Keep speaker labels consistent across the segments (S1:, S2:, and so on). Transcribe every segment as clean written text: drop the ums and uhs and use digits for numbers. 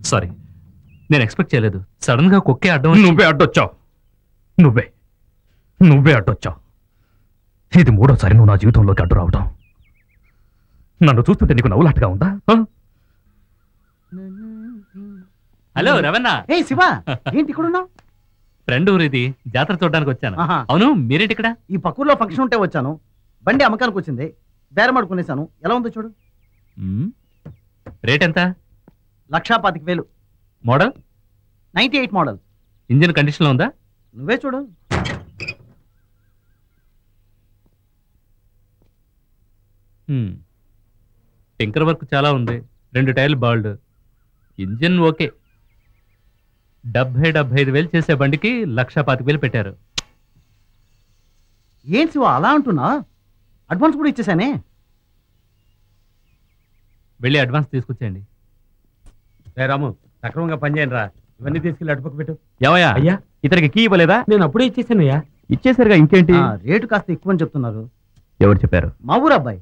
S1: Sorry, నేను expect చేయలేదు. Sudden గా కుక్కే అడ్డం.
S2: నువ్వే అడ్డొచ్చావు. నువ్వే అడ్డొచ్చావు. ఇది మూడోసారి నువ్వు నా జీవితంలోకి అడ్డు రావడం. నన్ను చూస్తుంటే నీకు నవ్వులాటగా ఉందా?
S1: హలో రవణ.
S3: ఏ శివ, ఏంటి ఇక్కడ ఉన్నావు?
S1: ఫ్రెండ్ ఊరు ఇది, జాతర చూడడానికి వచ్చాను.
S3: ఆహా.
S1: అవును, మీరేంటి ఇక్కడ?
S3: ఈ పక్కూర్లో ఫంక్షన్ ఉంటే వచ్చాను. బండి అమ్మకానికి వచ్చింది, బేరమాడుకునేసాను. ఎలా ఉందో చూడు.
S1: రేట్ ఎంత?
S3: 1,25,000.
S1: మోడల్?
S3: 98 మోడల్.
S1: ఇంజిన్ కండిషన్ లో ఉందా?
S3: నువ్వే చూడు.
S1: టింకర్ వర్క్ చాలా ఉంది. 2 టైర్లు బాల్డ్. Engine okay. 70-75,000 చేసే బండికి 1,25,000 పెట్టారు.
S3: ఏంటి శివ అలా అంటున్నా? అడ్వాన్స్ కూడా ఇచ్చేసానే.
S1: వెళ్ళి అడ్వాన్స్ తీసుకొచ్చేయండి.
S2: రాము, సక్రమంగా పనిచేయండి రా. ఇవన్నీ తీసుకెళ్ళి అటుపక్క పెట్టు.
S1: ఏమయ్యా
S2: అయ్యా,
S1: ఇతనికి కీ ఇవ్వలేదా?
S2: నేను అప్పుడే ఇచ్చేసానయ్యా.
S1: ఇచ్చేసారుగా, ఇంకేంటి?
S3: రేటు కాస్త ఎక్కువ అని చెప్తున్నారు.
S1: ఎవరు చెప్పారు?
S3: మా ఊరు అబ్బాయి.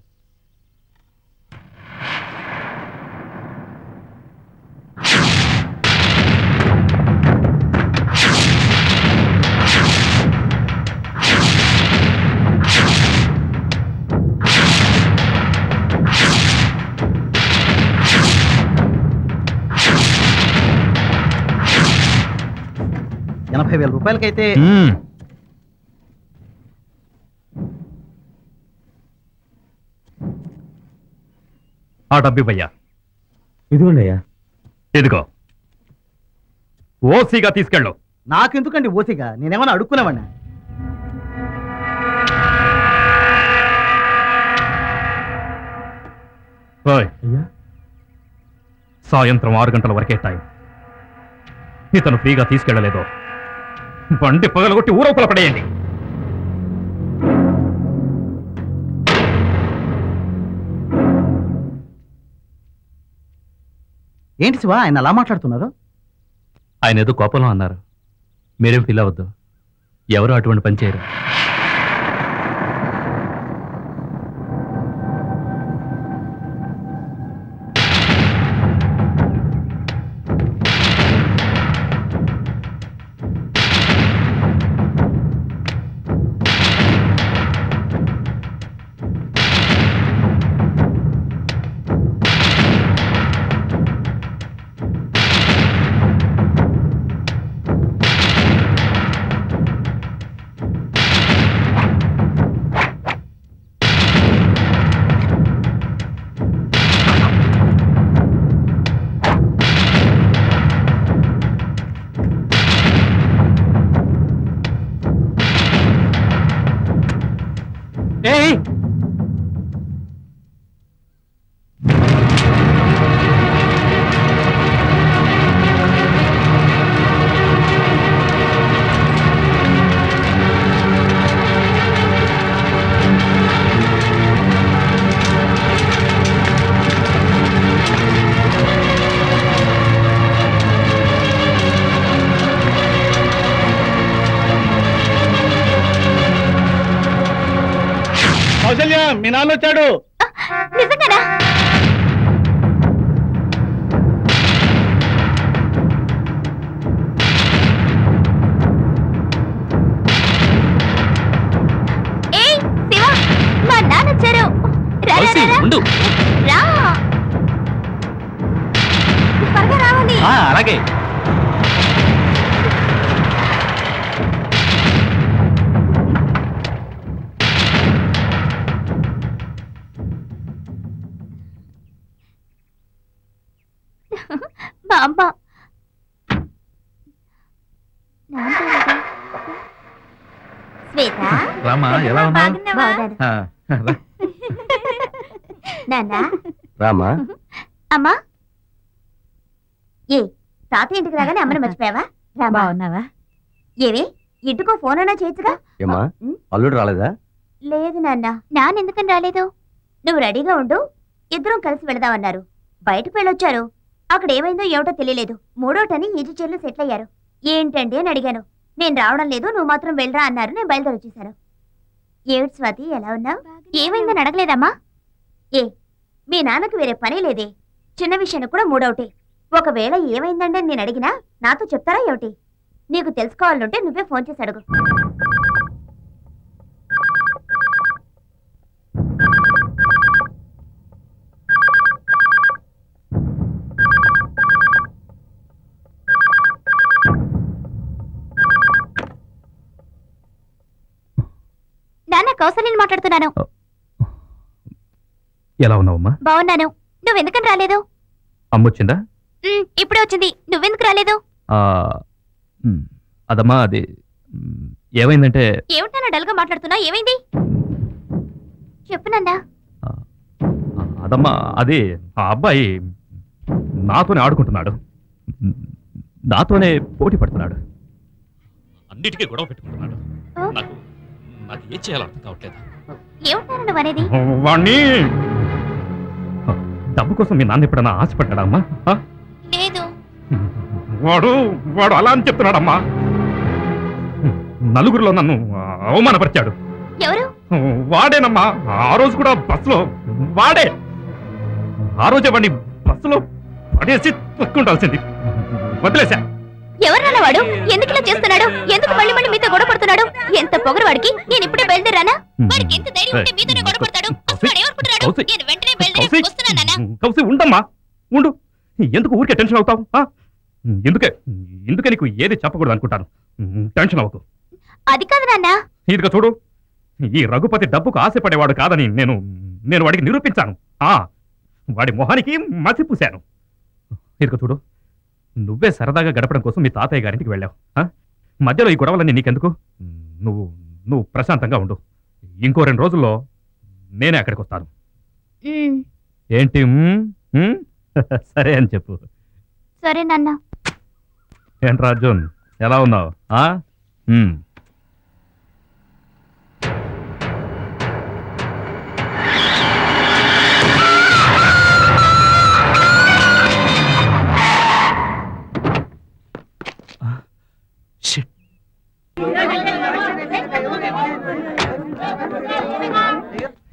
S3: రూపాయలకైతే
S2: ఆ డబ్బు ఇవ్వయ్యా. ఇదిగోండి అయ్యా. ఇదిగో, ఓసీగా తీసుకెళ్ళు.
S3: నాకెందుకండి ఓసిగా? నేనేమన్నా అడుక్కునేవాడినా?
S2: సాయంత్రం 6 గంటల వరకే టైం. ఇతను ఫ్రీగా తీసుకెళ్లలేదు, బండి పగలగొట్టి ఊరవతల పడేయండి.
S3: ఏంటి శివ ఆయన అలా మాట్లాడుతున్నారు?
S1: ఆయన ఏదో కోపంలో అన్నారు. మీరేం ఫీల్ అవ్వద్దు, ఎవరు అటువంటి పని చేయరు.
S3: మీ నాన్న వచ్చాడు.
S4: నిజంగానా? ఏయ్ శివ, మా నాన్న వచ్చారు. రా, త్వరగా రావాలి.
S1: అలాగే.
S4: మా అమ్మ. శ్వేత,
S2: రామా, ఎలా ఉన్నావు?
S4: నాన్న.
S2: రామా.
S4: అమ్మా, ఏ తాత ఇంటికి రాగానే అమ్మని మర్చిపోయావా? బాగున్నావా? ఏవి ఇంటికో ఫోన్ అయినా చేయొచ్చుగా.
S2: ఏమా, అల్లుడు రాలేదా?
S4: లేదు నాన్న. నాన్నెందుకని రాలేదు? నువ్వు రెడీగా ఉండు, ఇద్దరం కలిసి వెళదామన్నారు. బయటకు వెళ్ళొచ్చారు. అక్కడ ఏమైందో ఏమిటో తెలియలేదు. 3వ టని ఈజీ చైర్లో సెటిల్ అయ్యారు. ఏంటండి అని అడిగాను. నేను రావడం లేదు, నువ్వు మాత్రం వెళ్ళరా అన్నారు. నేను బయలుదేరి వచ్చేసాను. ఏమిటి స్వాతి, ఎలా ఉన్నావు? ఏమైందని అడగలేదమ్మా? ఏ మీ నాన్నకు వేరే పని లేదే? చిన్న విషయానికి కూడా మూడవుటే. ఒకవేళ ఏమైందండి అని నేను అడిగినా నాతో చెప్తారా ఏమిటి? నీకు తెలుసుకోవాలంటే నువ్వే ఫోన్ చేసి అడుగు. నాన్న, కౌసల్యని మాట్లాడుతున్నాను.
S2: ఎలా ఉన్నావమ్మా?
S4: బాగున్నాను. నువ్వెందుకని రాలేదు?
S2: అమ్మొచ్చిందా?
S4: ఇప్పుడే వచ్చింది. నువ్వెందుకు రాలేదు?
S2: ఆ, అదమ్మా అది ఏమైందంటే
S4: ఏమిటన్నా డల్గా మాట్లాడుతున్నా? ఏమైంది చెప్పు నాన్న.
S2: అదమ్మా అది ఆ అబ్బాయి నాతోనే ఆడుకుంటున్నాడు, నాతోనే పోటీ పడుతున్నాడు, అన్నిటికీ గొడవ పెట్టుకుంటున్నాడు. నాకు నాకు ఏం చేయాలో అర్థం కావట్లేదు.
S4: ఏమిటన్నా నువ్వు అనేది?
S2: వాణ్ణి డబ్బు కోసం మీ నాన్న ఎప్పుడన్నా ఆశపడ్డాడా అమ్మా?
S4: లేదు.
S2: వాడు వాడు అలా అని చెప్తున్నాడమ్మా. నలుగురిలో నన్ను అవమానపరిచాడు.
S4: ఎవరు?
S2: వాడేనమ్మా. ఆ రోజు కూడా బస్సులో వాడే. ఆ రోజే వాడిని బస్సులో పడేసి తొక్కుంటాల్సింది, వదిలేశా.
S4: ఎవరన్నా వాడు? ఎందుకు ఇలా చేస్తున్నాడు? ఎందుకు మళ్ళీ మళ్ళీ మీతో గొడవ పడుతున్నాడు? ఎంత పొగరు వాడికి! నేను ఇప్పుడే బయలుదేరానా? వాడికి ఎంత ధైర్యం ఉంటే మీతోనే గొడవ పడతాడు? అసలు వాడు ఏమనుకుంటున్నాడు? నేను వెంటనే బయలుదేరి వస్తున్నాను నాన్న.
S2: కౌసి ఉండమ్మా, ఉండు. ఎందుకు ఊరికే టెన్షన్ అవుతావు? ఎందుకే నీకు ఏది చెప్పకూడదు అనుకుంటాను. టెన్షన్ అవ్వకు.
S4: అది కాదు నాన్న.
S2: ఇదిగా చూడు, ఈ రఘుపతి డబ్బుకు ఆశపడేవాడు కాదని నేను వాడికి నిరూపించాను. వాడి మొహానికి మసి పూశాను. ఇదిగా చూడు, నువ్వే సరదాగా గడపడం కోసం మీ తాతయ్య గారింటికి వెళ్ళావు. మధ్యలో ఈ గొడవలన్నీ నీకెందుకు? నువ్వు ప్రశాంతంగా ఉండు. ఇంకో 2 రోజుల్లో నేనే అక్కడికి వస్తాను. ఏంటి సరే అని చెప్పు.
S4: సరే నాన్న.
S2: ఏంట్రా అర్జున్, ఎలా ఉన్నావు?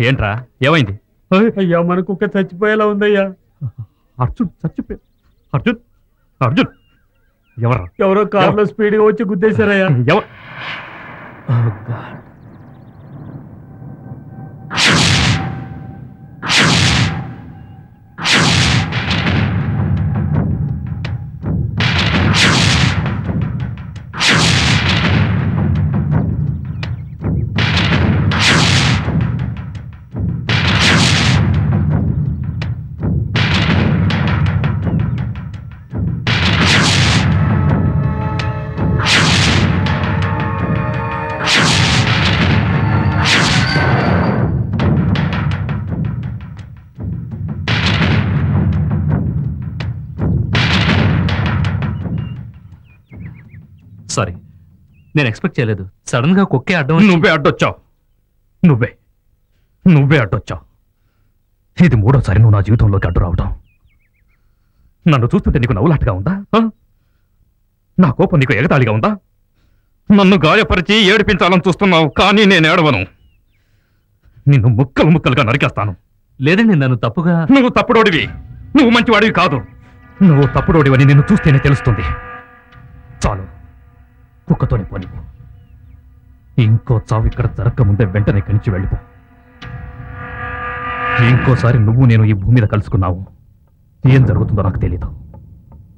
S2: ఏంట్రా, ఏమైంది?
S5: అయ్యా, మన కుక్క చచ్చిపోయేలా ఉందయ్యా.
S2: అర్జున్ చచ్చిపోయా? అర్జున్ అర్జున్ ఎవరా?
S5: ఎవరో కారులో స్పీడ్గా వచ్చి గుద్దేశారయ్యా.
S1: సారీ, నేను ఎక్స్పెక్ట్ చేయలేదు. సడన్ గా కుక్కే అడ్డం.
S2: నువ్వే అడ్డొచ్చావు. నువ్వే అడ్డొచ్చావు. ఇది 3వసారి నువ్వు నా జీవితంలోకి అడ్డు రావడం. నన్ను చూస్తుంటే నీకు నవ్వులాటగా ఉందా? నా కోపం నీకు ఎగతాళిగా ఉందా? నన్ను గాయపరిచి ఏడిపించాలని చూస్తున్నావు, కానీ నేను ఏడవను. నిన్ను ముక్కలు ముక్కలుగా నరికేస్తాను.
S1: లేదండి, నన్ను తప్పుగా.
S2: నువ్వు తప్పుడోడివి. నువ్వు మంచివాడివి కాదు. నువ్వు తప్పుడోడివని నిన్ను చూస్తేనే తెలుస్తుంది. చాలు, కుక్కతోనే పోనిపో. ఇంకో చావు ఇక్కడ జరగక ముందే వెంటనే ఇక్కడి నుంచి వెళ్ళిపో. ఇంకోసారి నువ్వు నేను ఈ భూమి మీద కలుసుకున్నావు, ఏం జరుగుతుందో నాకు తెలీదు.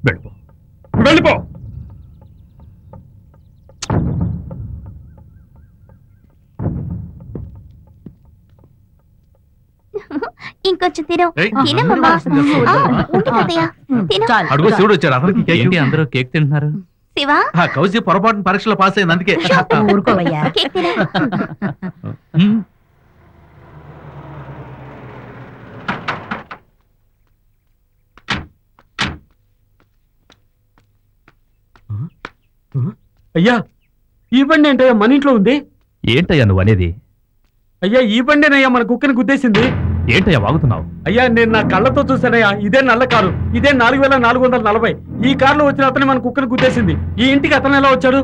S2: వెళ్ళిపో, వెళ్ళిపో.
S4: ఇంకొంచెం తిను.
S1: ఏయ్,
S4: తినమ్మా. ఉండు తాతయ్య, తిను.
S1: అడుగు చూడు వచ్చాడు. అతనికి ఏంటి అందరూ కేక్ తింటున్నారు?
S4: శివా,
S3: కౌసి పొరపాటున పరీక్షలో పాస్ అయింది, అందుకే.
S6: ఊరుకోవయ్యా.
S4: కేక్ తిను.
S1: మ్మ్.
S5: అయ్యా, ఈ బండి ఏంటయ్యా మన ఇంట్లో ఉంది?
S2: ఏంటయ్యా నువ్వు అనేది?
S5: అయ్యా, ఈ బండేనయ్యా మన కుక్కని గుద్దేసింది.
S2: ఏంటయ్యా వాగుతున్నావు?
S5: అయ్యా, నేను నా కళ్ళతో చూశానయ్యా. ఇదే నల్ల కారు, ఇదే 4440. ఈ కారులో వచ్చిన అతనే మన కుక్కని గుద్దేసింది. ఈ ఇంటికి అతను ఎలా వచ్చాడు?